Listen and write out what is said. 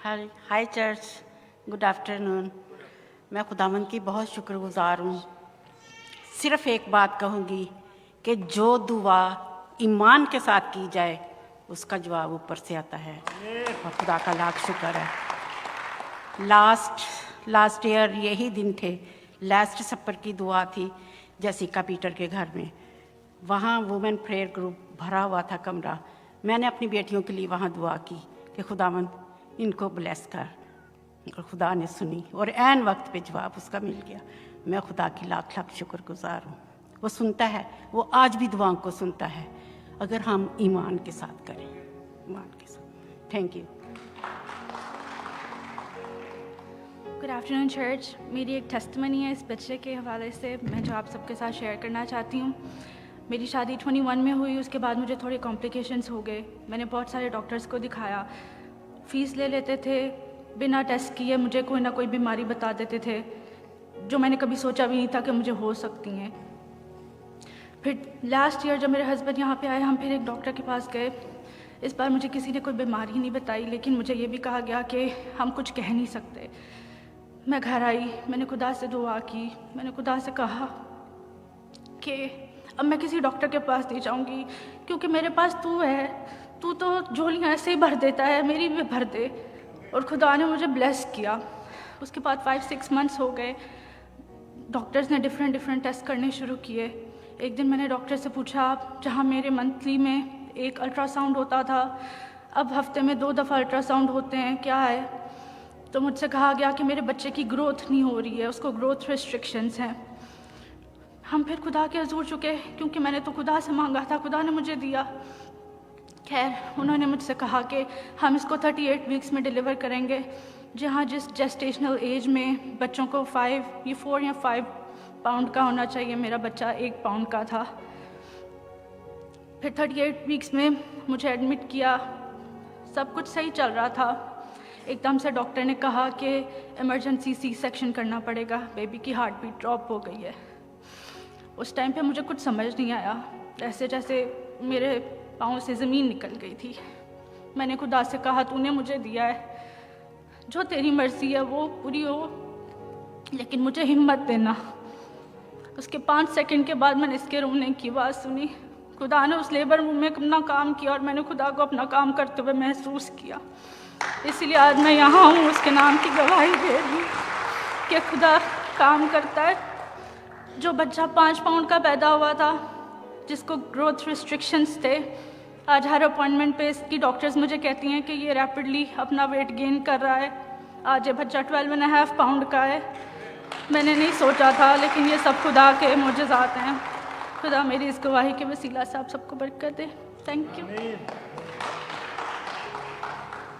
हाय church, good afternoon. मैं खुदावंद की बहुत शुक्रगुजार हूँ। सिर्फ एक बात कहूँगी कि जो दुआ ईमान के साथ की जाए उसका जवाब ऊपर से आता है और खुदा का लाख शुक्र है। लास्ट ईयर यही दिन थे, लास्ट सपर की दुआ थी जेसिका पीटर के घर में। वहाँ वुमेन प्रेयर ग्रुप भरा हुआ था कमरा। मैंने अपनी बेटियों के लिए वहाँ दुआ की कि खुदावंद इनको ब्लेस कर, और खुदा ने सुनी और ऐन वक्त पे जवाब उसका मिल गया। मैं खुदा की लाख लाख शुक्रगुजार हूँ। वो सुनता है, वो आज भी दुआओं को सुनता है अगर हम ईमान के साथ करें, ईमान के साथ। Thank you. Good afternoon church. मेरी एक टेस्टमनी है इस बच्चे के हवाले से, मैं जो आप सबके साथ शेयर करना चाहती हूँ। मेरी शादी 21 में हुई, उसके बाद मुझे थोड़े कॉम्प्लिकेशंस हो गए। मैंने बहुत सारे डॉक्टर्स को दिखाया, फ़ीस ले लेते थे, बिना टेस्ट किए मुझे कोई ना कोई बीमारी बता देते थे जो मैंने कभी सोचा भी नहीं था कि मुझे हो सकती हैं। फिर लास्ट ईयर जब मेरे हस्बैंड यहाँ पे आए, हम फिर एक डॉक्टर के पास गए। इस बार मुझे किसी ने कोई बीमारी नहीं बताई, लेकिन मुझे ये भी कहा गया कि हम कुछ कह नहीं सकते। मैं घर आई, मैंने खुदा से दुआ की, मैंने खुदा से कहा कि अब मैं किसी डॉक्टर के पास नहीं जाऊँगी क्योंकि मेरे पास तू है, तू तो झोलियाँ ऐसे ही भर देता है, मेरी भी भर दे। और खुदा ने मुझे ब्लेस किया। उसके बाद 5-6 मंथ्स हो गए, डॉक्टर्स ने डिफरेंट टेस्ट करने शुरू किए। एक दिन मैंने डॉक्टर से पूछा, जहाँ मेरे मंथली में एक अल्ट्रासाउंड होता था, अब हफ्ते में 2 दफ़ा अल्ट्रासाउंड होते हैं, क्या है? तो मुझसे कहा गया कि मेरे बच्चे की ग्रोथ नहीं हो रही है, उसको ग्रोथ रिस्ट्रिक्शंस हैं। हम फिर खुदा के हजूर चुके क्योंकि मैंने तो खुदा से मांगा था, खुदा ने मुझे दिया। खैर, उन्होंने मुझसे कहा कि हम इसको 38 वीक्स में डिलीवर करेंगे, जहाँ जिस जेस्टेशनल एज में बच्चों को 4 या 5 पाउंड का होना चाहिए, मेरा बच्चा 1 पाउंड का था। फिर 38 वीक्स में मुझे एडमिट किया, सब कुछ सही चल रहा था। एकदम से डॉक्टर ने कहा कि इमरजेंसी C-सेक्शन करना पड़ेगा, बेबी की हार्ट बीट ड्रॉप हो गई है। उस टाइम पे मुझे कुछ समझ नहीं आया, ऐसे जैसे मेरे पाँव से ज़मीन निकल गई थी। मैंने खुदा से कहा, तूने मुझे दिया है, जो तेरी मर्ज़ी है वो पूरी हो, लेकिन मुझे हिम्मत देना। उसके 5 सेकंड के बाद मैंने इसके रोने की आवाज़ सुनी। खुदा ने उस लेबर रूम में अपना काम किया और मैंने खुदा को अपना काम करते हुए महसूस किया। इसलिए आज मैं यहाँ हूँ उसके नाम की गवाही दे रही कि खुदा काम करता है। जो बच्चा 5 पाउंड का पैदा हुआ था, जिसको ग्रोथ रिस्ट्रिक्शंस थे, आज हर अपॉइंटमेंट पे इसकी डॉक्टर्स मुझे कहती हैं कि ये रैपिडली अपना वेट गेन कर रहा है। आज ये बच्चा 12.5 पाउंड का है। मैंने नहीं सोचा था, लेकिन ये सब खुदा के मोजज़ात हैं। खुदा मेरी इस गवाही के वसीला से आप सबको बरकत दे। Thank you.